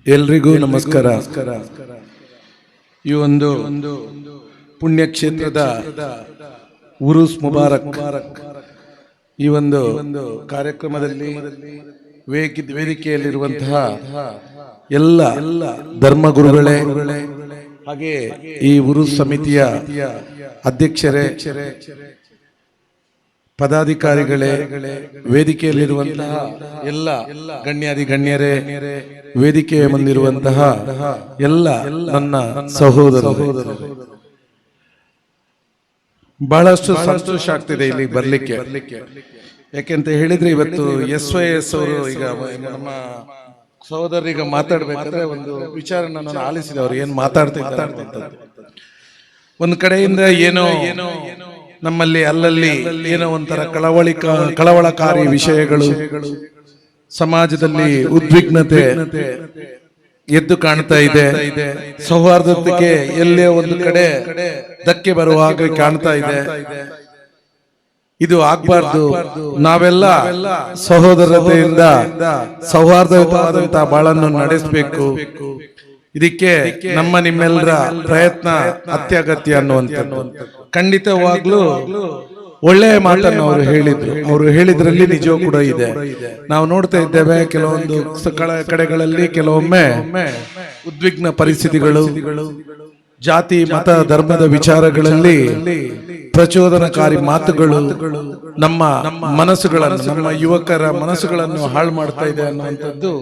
ಎಲ್ರಿಗೂ ನಮಸ್ಕಾರ. ಈ ಒಂದು ಪುಣ್ಯಕ್ಷೇತ್ರದ ಉರುಸ್ ಮುಬಾರಕ್ ಈ ಒಂದು ಕಾರ್ಯಕ್ರಮದಲ್ಲಿ ವೇದಿಕೆಯಲ್ಲಿರುವಂತಹ ಎಲ್ಲ ಧರ್ಮಗುರುಗಳೇ, ಹಾಗೆ ಈ ಉರುಸ್ ಸಮಿತಿಯ ಅಧ್ಯಕ್ಷರೇ, ಪದಾಧಿಕಾರಿಗಳೇ, ವೇದಿಕೆಯಲ್ಲಿರುವಂತಹ ಎಲ್ಲ ಗಣ್ಯಾದಿ ಗಣ್ಯರೇ, ವೇದಿಕೆಯ ಮುಂದಿರುವಂತಹ ಎಲ್ಲ ನನ್ನ ಸಹೋದರರು, ಬಹಳಷ್ಟು ಸಂತೋಷ ಆಗ್ತಿದೆ ಇಲ್ಲಿ ಬರ್ಲಿಕ್ಕೆ. ಯಾಕೆಂತ ಹೇಳಿದ್ರೆ ಇವತ್ತು SYS ಅವರು ಈಗ ನಮ್ಮ ಸಹೋದರರಿಗೆ ಮಾತಾಡ್ಬೇಕಾದ್ರೆ ಒಂದು ವಿಚಾರ ನಾನು ಆಲಿಸಿದೆ. ಅವ್ರು ಏನ್ ಮಾತಾಡ್ತಿದ್ದಾರೆ, ಒಂದ್ ಕಡೆಯಿಂದ ಏನೋ ನಮ್ಮಲ್ಲಿ ಅಲ್ಲಲ್ಲಿ ಏನೋ ಒಂಥರ ಕಳವಳಕಾರಿ ವಿಷಯಗಳು, ಸಮಾಜದಲ್ಲಿ ಉದ್ವಿಗ್ನತೆ ಎದ್ದು ಕಾಣ್ತಾ ಇದೆ. ಸೌಹಾರ್ದತೆಗೆ ಎಲ್ಲೇ ಒಂದು ಕಡೆ ಧಕ್ಕೆ ಬರುವ ಹಾಗೆ ಕಾಣ್ತಾ ಇದೆ. ಇದು ಆಗ್ಬಾರ್ದು. ನಾವೆಲ್ಲ ಸಹೋದರತೆಯಿಂದ ಸೌಹಾರ್ದಯುತವಾದಂತಹ ಬಾಳನ್ನು ನಡೆಸಬೇಕು. ಇದಕ್ಕೆ ನಮ್ಮ ನಿಮ್ಮೆಲ್ಲರ ಪ್ರಯತ್ನ ಅತ್ಯಗತ್ಯ ಅನ್ನುವಂಥದ್ದು. ಖಂಡಿತವಾಗ್ಲೂ ಒಳ್ಳೆಯ ಮಾತನ್ನು ಅವರು ಹೇಳಿದ್ರಲ್ಲಿ ನಿಜವೂ ಕೂಡ ಇದೆ. ನಾವು ನೋಡ್ತಾ ಇದ್ದೇವೆ ಕೆಲವೊಂದು ಕಡೆಗಳಲ್ಲಿ ಕೆಲವೊಮ್ಮೆ ಉದ್ವಿಗ್ನ ಪರಿಸ್ಥಿತಿಗಳು, ಜಾತಿ ಮತ ಧರ್ಮದ ವಿಚಾರಗಳಲ್ಲಿ ಪ್ರಚೋದನಕಾರಿ ಮಾತುಗಳು ನಮ್ಮ ಮನಸ್ಸುಗಳನ್ನು, ನಮ್ಮ ಯುವಕರ ಮನಸ್ಸುಗಳನ್ನು ಹಾಳು ಮಾಡ್ತಾ ಇದೆ ಅನ್ನುವಂಥದ್ದು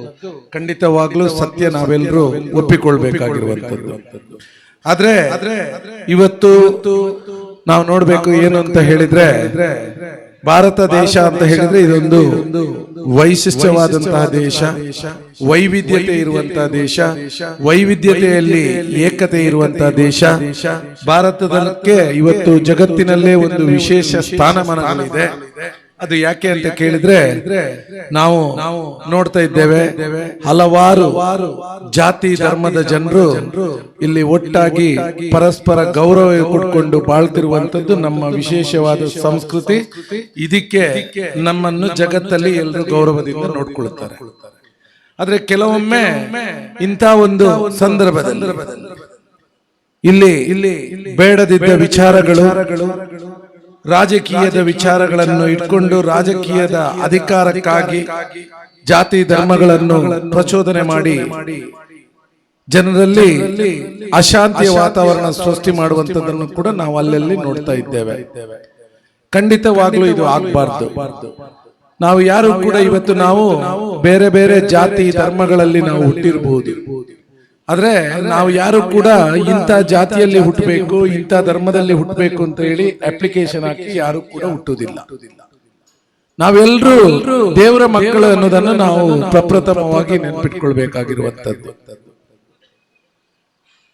ಖಂಡಿತವಾಗ್ಲೂ ಸತ್ಯ. ನಾವೆಲ್ಲರೂ ಒಪ್ಪಿಕೊಳ್ಬೇಕಾಗಿರುವಂಥದ್ದು. ಆದ್ರೆ ಇವತ್ತು ನಾವು ನೋಡ್ಬೇಕು ಏನು ಅಂತ ಹೇಳಿದ್ರೆ, ಭಾರತ ದೇಶ ಅಂತ ಹೇಳಿದ್ರೆ ಇದೊಂದು ವೈಶಿಷ್ಟ್ಯವಾದಂತಹ ದೇಶ, ವೈವಿಧ್ಯತೆ ಇರುವಂತಹ ದೇಶ, ವೈವಿಧ್ಯತೆಯಲ್ಲಿ ಏಕತೆ ಇರುವಂತಹ ದೇಶ. ಭಾರತದಕ್ಕೆ ಇವತ್ತು ಜಗತ್ತಿನಲ್ಲೇ ಒಂದು ವಿಶೇಷ ಸ್ಥಾನಮಾನಗಳಿದೆ. ಅದು ಯಾಕೆ ಅಂತ ಕೇಳಿದ್ರೆ, ನಾವು ನೋಡ್ತಾ ಇದ್ದೇವೆ ಹಲವಾರು ಜಾತಿ ಧರ್ಮದ ಜನರು ಇಲ್ಲಿ ಒಟ್ಟಾಗಿ ಪರಸ್ಪರ ಗೌರವ ಕೊಟ್ಕೊಂಡು ಬಾಳ್ತಿರುವಂತದ್ದು ನಮ್ಮ ವಿಶೇಷವಾದ ಸಂಸ್ಕೃತಿ. ಇದಕ್ಕೆ ನಮ್ಮನ್ನು ಜಗತ್ತಲ್ಲಿ ಎಲ್ಲರೂ ಗೌರವದಿಂದ ನೋಡ್ಕೊಳ್ತಾರೆ. ಆದ್ರೆ ಕೆಲವೊಮ್ಮೆ ಇಂಥ ಒಂದು ಸಂದರ್ಭದಲ್ಲಿ ಇಲ್ಲಿ ಬೇಡದಿದ್ದ ವಿಚಾರಗಳು, ರಾಜಕೀಯದ ವಿಚಾರಗಳನ್ನು ಇಟ್ಕೊಂಡು ರಾಜಕೀಯದ ಅಧಿಕಾರಕ್ಕಾಗಿ ಜಾತಿ ಧರ್ಮಗಳನ್ನು ಪ್ರಚೋದನೆ ಮಾಡಿ ಜನರಲ್ಲಿ ಅಶಾಂತಿಯ ವಾತಾವರಣ ಸೃಷ್ಟಿ ಮಾಡುವಂತದನ್ನು ಕೂಡ ನಾವು ಅಲ್ಲಲ್ಲಿ ನೋಡ್ತಾ ಇದ್ದೇವೆ. ಖಂಡಿತವಾಗ್ಲೂ ಇದು ಆಗ್ಬಾರ್ದು. ನಾವು ಯಾರು ಕೂಡ ಇವತ್ತು ನಾವು ಬೇರೆ ಬೇರೆ ಜಾತಿ ಧರ್ಮಗಳಲ್ಲಿ ನಾವು ಹುಟ್ಟಿರಬಹುದು, ಆದ್ರೆ ನಾವು ಯಾರು ಕೂಡ ಇಂಥ ಜಾತಿಯಲ್ಲಿ ಹುಟ್ಟಬೇಕು, ಇಂಥ ಧರ್ಮದಲ್ಲಿ ಹುಟ್ಟಬೇಕು ಅಂತ ಹೇಳಿ ಅಪ್ಲಿಕೇಶನ್ ಹಾಕಿ ಯಾರು ಕೂಡ ಹುಟ್ಟುವುದಿಲ್ಲ. ನಾವೆಲ್ಲರೂ ದೇವರ ಮಕ್ಕಳು ಅನ್ನೋದನ್ನು ನಾವು ಪ್ರಪ್ರಥಮವಾಗಿ ನೆನಪಿಟ್ಕೊಳ್ಬೇಕಾಗಿರುವಂತದ್ದು.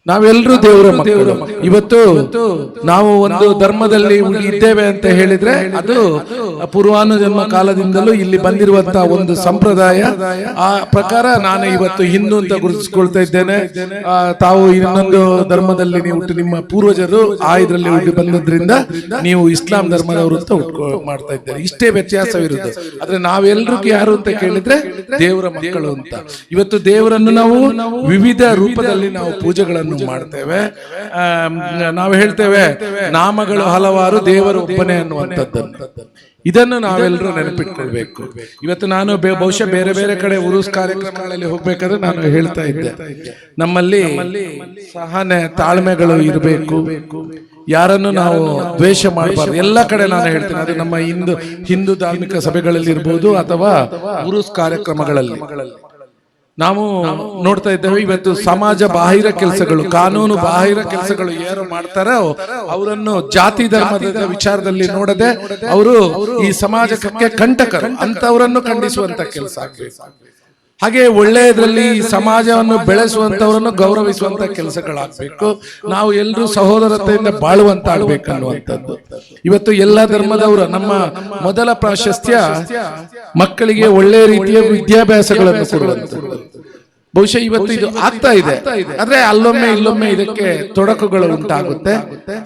ನಾವೆಲ್ಲರೂ ದೇವರ ಮಕ್ಕಳು. ಇವತ್ತು ನಾವು ಒಂದು ಧರ್ಮದಲ್ಲಿ ಇದ್ದೇವೆ ಅಂತ ಹೇಳಿದ್ರೆ ಅದು ಪೂರ್ವಾನುಜನ್ಮ ಕಾಲದಿಂದಲೂ ಇಲ್ಲಿ ಬಂದಿರುವಂತಹ ಒಂದು ಸಂಪ್ರದಾಯ. ಆ ಪ್ರಕಾರ ನಾನು ಇವತ್ತು ಹಿಂದೂ ಅಂತ ಗುರುತಿಸ್ಕೊಳ್ತಾ ಇದ್ದೇನೆ. ತಾವು ಇನ್ನೊಂದು ಧರ್ಮದಲ್ಲಿ ನೀವು ನಿಮ್ಮ ಪೂರ್ವಜರು ಇದರಲ್ಲಿ ಹುಟ್ಟಿ ಬಂದದ್ರಿಂದ ನೀವು ಇಸ್ಲಾಂ ಧರ್ಮದವರು ಅಂತ ಮಾಡ್ತಾ ಇದ್ದಾರೆ. ಇಷ್ಟೇ ವ್ಯತ್ಯಾಸವಿರುವುದು. ಆದ್ರೆ ನಾವೆಲ್ಲರಿಗೂ ಯಾರು ಅಂತ ಕೇಳಿದ್ರೆ ದೇವರ ಮಕ್ಕಳು ಅಂತ. ಇವತ್ತು ದೇವರನ್ನು ನಾವು ವಿವಿಧ ರೂಪದಲ್ಲಿ ನಾವು ಪೂಜೆಗಳನ್ನು ಮಾಡ್ತೇವೆ. ನಾವು ಹೇಳ್ತೇವೆ ನಾಮಗಳು ಹಲವಾರು, ದೇವರು ಒಬ್ಬನೇ ಅನ್ನುವಂಥದ್ದನ್ನು. ಇದನ್ನು ನಾವೆಲ್ಲರೂ ನೆನಪಿಟ್ಕೊಳ್ಬೇಕು. ಇವತ್ತು ನಾನು ಬಹುಶಃ ಬೇರೆ ಬೇರೆ ಕಡೆ ಉರುಸ್ ಕಾರ್ಯಕ್ರಮಗಳಲ್ಲಿ ಹೋಗ್ಬೇಕಾದ್ರೆ ನಾನು ಹೇಳ್ತಾ ಇದ್ದೆ, ನಮ್ಮಲ್ಲಿ ಸಹನೆ ತಾಳ್ಮೆಗಳು ಇರಬೇಕು. ಯಾರನ್ನು ನಾವು ದ್ವೇಷ ಮಾಡಬಾರ್ದು. ಎಲ್ಲ ಕಡೆ ನಾನು ಹೇಳ್ತೇನೆ. ಅದು ನಮ್ಮ ಹಿಂದೂ ಧಾರ್ಮಿಕ ಸಭೆಗಳಲ್ಲಿ ಇರ್ಬೋದು ಅಥವಾ ಉರುಸ್ ಕಾರ್ಯಕ್ರಮಗಳಲ್ಲಿ ನಾವು ನೋಡ್ತಾ ಇದ್ದೇವೆ. ಇವತ್ತು ಸಮಾಜ ಬಾಹಿರ ಕೆಲಸಗಳು, ಕಾನೂನು ಬಾಹಿರ ಕೆಲಸಗಳು ಯಾರು ಮಾಡ್ತಾರೋ ಅವರನ್ನು ಜಾತಿ ಧರ್ಮದ ವಿಚಾರದಲ್ಲಿ ನೋಡದೆ ಅವರು ಈ ಸಮಾಜಕ್ಕೆ ಕಂಟಕರು ಅಂತವರನ್ನು ಖಂಡಿಸುವಂತ ಕೆಲಸ ಆಗ್ಬೇಕು. ಹಾಗೆ ಒಳ್ಳೆಯದ್ರಲ್ಲಿ ಸಮಾಜವನ್ನು ಬೆಳೆಸುವಂತವರನ್ನು ಗೌರವಿಸುವಂತ ಕೆಲಸಗಳಾಗಬೇಕು. ನಾವು ಎಲ್ಲರೂ ಸಹೋದರತೆಯಿಂದ ಬಾಳುವಂತ ಆಗ್ಬೇಕನ್ನುವಂಥದ್ದು. ಇವತ್ತು ಎಲ್ಲ ಧರ್ಮದವರು ನಮ್ಮ ಮೊದಲ ಪ್ರಾಶಸ್ತ್ಯ ಮಕ್ಕಳಿಗೆ ಒಳ್ಳೆಯ ರೀತಿಯ ವಿದ್ಯಾಭ್ಯಾಸಗಳನ್ನು ಕೊಡುವಂಥದ್ದು. ಬಹುಶಃ ಇವತ್ತು ಇದು ಆಗ್ತಾ ಇದೆ. ಆದ್ರೆ ಅಲ್ಲೊಮ್ಮೆ ಇಲ್ಲೊಮ್ಮೆ ಇದಕ್ಕೆ ತೊಡಕುಗಳು ಉಂಟಾಗುತ್ತೆ.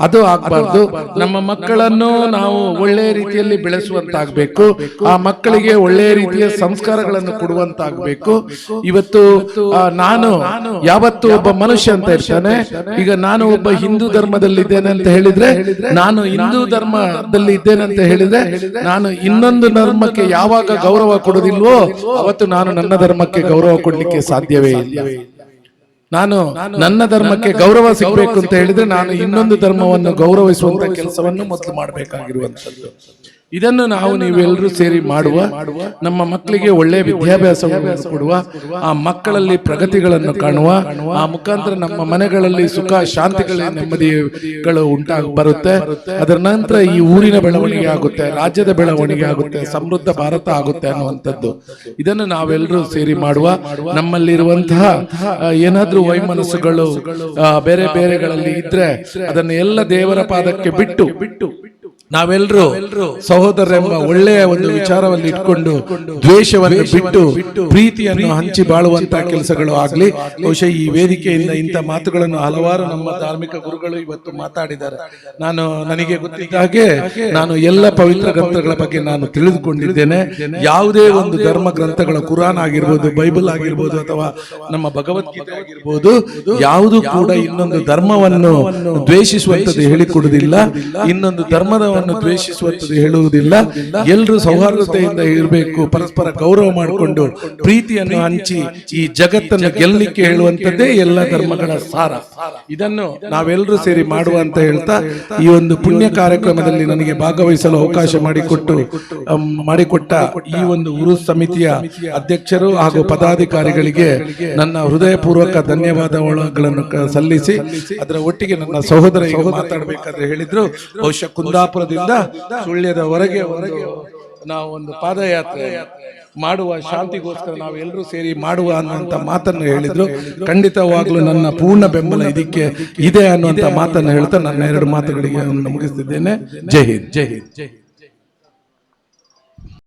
ಅದು ಆಗ್ಬಾರ್ದು. ನಮ್ಮ ಮಕ್ಕಳನ್ನು ನಾವು ಒಳ್ಳೆ ರೀತಿಯಲ್ಲಿ ಬೆಳೆಸುವಂತಾಗಬೇಕು. ಆ ಮಕ್ಕಳಿಗೆ ಒಳ್ಳೆ ರೀತಿಯ ಸಂಸ್ಕಾರಗಳನ್ನು ಕೊಡುವಂತಾಗಬೇಕು. ಇವತ್ತು ನಾನು ಯಾವತ್ತು ಒಬ್ಬ ಮನುಷ್ಯ ಅಂತ ಇರ್ತಾನೆ. ಈಗ ನಾನು ಒಬ್ಬ ಹಿಂದೂ ಧರ್ಮದಲ್ಲಿದ್ದೇನೆ ಅಂತ ಹೇಳಿದ್ರೆ, ನಾನು ಹಿಂದೂ ಧರ್ಮದಲ್ಲಿ ಇದ್ದೇನೆ ಅಂತ ಹೇಳಿದ್ರೆ, ನಾನು ಇನ್ನೊಂದು ಧರ್ಮಕ್ಕೆ ಯಾವಾಗ ಗೌರವ ಕೊಡೋದಿಲ್ವೋ ಅವತ್ತು ನಾನು ನನ್ನ ಧರ್ಮಕ್ಕೆ ಗೌರವ ಕೊಡ್ಲಿಕ್ಕೆ ಸಾಧ್ಯವೇ ಇಲ್ಲ. ನಾನು ನನ್ನ ಧರ್ಮಕ್ಕೆ ಗೌರವ ಸಿಗಬೇಕು ಅಂತ ಹೇಳಿದ್ರೆ ನಾನು ಇನ್ನೊಂದು ಧರ್ಮವನ್ನು ಗೌರವಿಸುವಂತ ಕೆಲಸವನ್ನು ಮೊದಲು ಮಾಡಬೇಕಾಗಿರುವಂತದ್ದು. ಇದನ್ನು ನಾವು ನೀವೆಲ್ಲರೂ ಸೇರಿ ಮಾಡುವ, ನಮ್ಮ ಮಕ್ಕಳಿಗೆ ಒಳ್ಳೆ ವಿದ್ಯಾಭ್ಯಾಸವನ್ನು ಕೊಡುವ, ಆ ಮಕ್ಕಳಲ್ಲಿ ಪ್ರಗತಿಗಳನ್ನು ಕಾಣುವ, ಆ ಮುಖಾಂತರ ನಮ್ಮ ಮನೆಗಳಲ್ಲಿ ಸುಖ ಶಾಂತಿಗಳ ನೆಮ್ಮದಿಗಳು ಬರುತ್ತೆ. ಅದರ ನಂತರ ಈ ಊರಿನ ಬೆಳವಣಿಗೆ ಆಗುತ್ತೆ, ರಾಜ್ಯದ ಬೆಳವಣಿಗೆ ಆಗುತ್ತೆ, ಸಮೃದ್ಧ ಭಾರತ ಆಗುತ್ತೆ ಅನ್ನುವಂಥದ್ದು. ಇದನ್ನು ನಾವೆಲ್ಲರೂ ಸೇರಿ ಮಾಡುವ. ನಮ್ಮಲ್ಲಿರುವಂತಹ ಏನಾದ್ರೂ ವೈಮನಸ್ಸುಗಳು ಬೇರೆ ಬೇರೆಗಳಲ್ಲಿ ಇದ್ರೆ ಅದನ್ನು ಎಲ್ಲ ದೇವರ ಪಾದಕ್ಕೆ ಬಿಟ್ಟು ನಾವೆಲ್ಲರೂ ಸಹೋದರರೆಂಬ ಒಳ್ಳೆಯ ಒಂದು ವಿಚಾರವನ್ನು ಇಟ್ಕೊಂಡು ದ್ವೇಷವನ್ನು ಬಿಟ್ಟು ಪ್ರೀತಿಯನ್ನು ಹಂಚಿ ಬಾಳುವಂತಹ ಕೆಲಸಗಳು ಆಗ್ಲಿ. ಬಹುಶಃ ಈ ವೇದಿಕೆಯಿಂದ ಇಂಥ ಮಾತುಗಳನ್ನು ಹಲವಾರು ನಮ್ಮ ಧಾರ್ಮಿಕ ಗುರುಗಳು ಇವತ್ತು ಮಾತಾಡಿದ್ದಾರೆ. ನನಗೆ ಗೊತ್ತಿದ್ದ ಹಾಗೆ ನಾನು ಎಲ್ಲ ಪವಿತ್ರ ಗ್ರಂಥಗಳ ಬಗ್ಗೆ ನಾನು ತಿಳಿದುಕೊಂಡಿದ್ದೇನೆ. ಯಾವುದೇ ಒಂದು ಧರ್ಮ ಗ್ರಂಥಗಳ ಕುರಾನ್ ಆಗಿರ್ಬೋದು, ಬೈಬಲ್ ಆಗಿರ್ಬೋದು, ಅಥವಾ ನಮ್ಮ ಭಗವದ್ಗೀತೆ ಆಗಿರ್ಬೋದು, ಯಾವುದು ಕೂಡ ಇನ್ನೊಂದು ಧರ್ಮವನ್ನು ದ್ವೇಷಿಸುವಂಥದ್ದು ಹೇಳಿಕೊಡುವುದಿಲ್ಲ, ಇನ್ನೊಂದು ಧರ್ಮದ ದ್ವೇಷಿಸುವಂಥದ್ದು ಹೇಳುವುದಿಲ್ಲ. ಎಲ್ಲರೂ ಸೌಹಾರ್ದತೆಯಿಂದ ಇರಬೇಕು, ಪರಸ್ಪರ ಗೌರವ ಮಾಡಿಕೊಂಡು ಪ್ರೀತಿಯನ್ನು ಹಂಚಿ ಈ ಜಗತ್ತನ್ನು ಗೆಲ್ಲಲಿಕ್ಕೆ ಹೇಳುವಂಥದ್ದೇ ಎಲ್ಲ ಧರ್ಮಗಳ ಸಾರ. ಇದನ್ನು ನಾವೆಲ್ಲರೂ ಸೇರಿ ಮಾಡುವ ಅಂತ ಹೇಳ್ತಾ ಈ ಒಂದು ಪುಣ್ಯ ಕಾರ್ಯಕ್ರಮದಲ್ಲಿ ನನಗೆ ಭಾಗವಹಿಸಲು ಅವಕಾಶ ಮಾಡಿಕೊಟ್ಟ ಈ ಒಂದು ಉರುಸ್ ಸಮಿತಿಯ ಅಧ್ಯಕ್ಷರು ಹಾಗೂ ಪದಾಧಿಕಾರಿಗಳಿಗೆ ನನ್ನ ಹೃದಯಪೂರ್ವಕ ಧನ್ಯವಾದಗಳನ್ನು ಸಲ್ಲಿಸಿ, ಅದರ ಒಟ್ಟಿಗೆ ನನ್ನ ಸಹೋದರ ಈಗ ಮಾತಾಡಬೇಕಾದ್ರೆ ಹೇಳಿದ್ರು, ಬಹುಶಃ ಕುಂದಾಪುರದಿಂದ ಸುಳ್ಯದವರೆಗೆ ನಾವು ಒಂದು ಪಾದಯಾತ್ರೆ ಮಾಡುವ, ಶಾಂತಿಗೋಸ್ಕರ ನಾವೆಲ್ಲರೂ ಸೇರಿ ಮಾಡುವ ಅನ್ನುವಂಥ ಮಾತನ್ನು ಹೇಳಿದ್ರು. ಖಂಡಿತವಾಗ್ಲೂ ನನ್ನ ಪೂರ್ಣ ಬೆಂಬಲ ಇದಕ್ಕೆ ಇದೆ ಅನ್ನುವಂಥ ಮಾತನ್ನು ಹೇಳ್ತಾ ನನ್ನ ಎರಡು ಮಾತುಗಳಿಗೆ ಮುಗಿಸ್ತಿದ್ದೇನೆ. ಜೈ ಹಿಂದ್, ಜೈ ಹಿಂದ್, ಜೈ ಹಿಂದ್.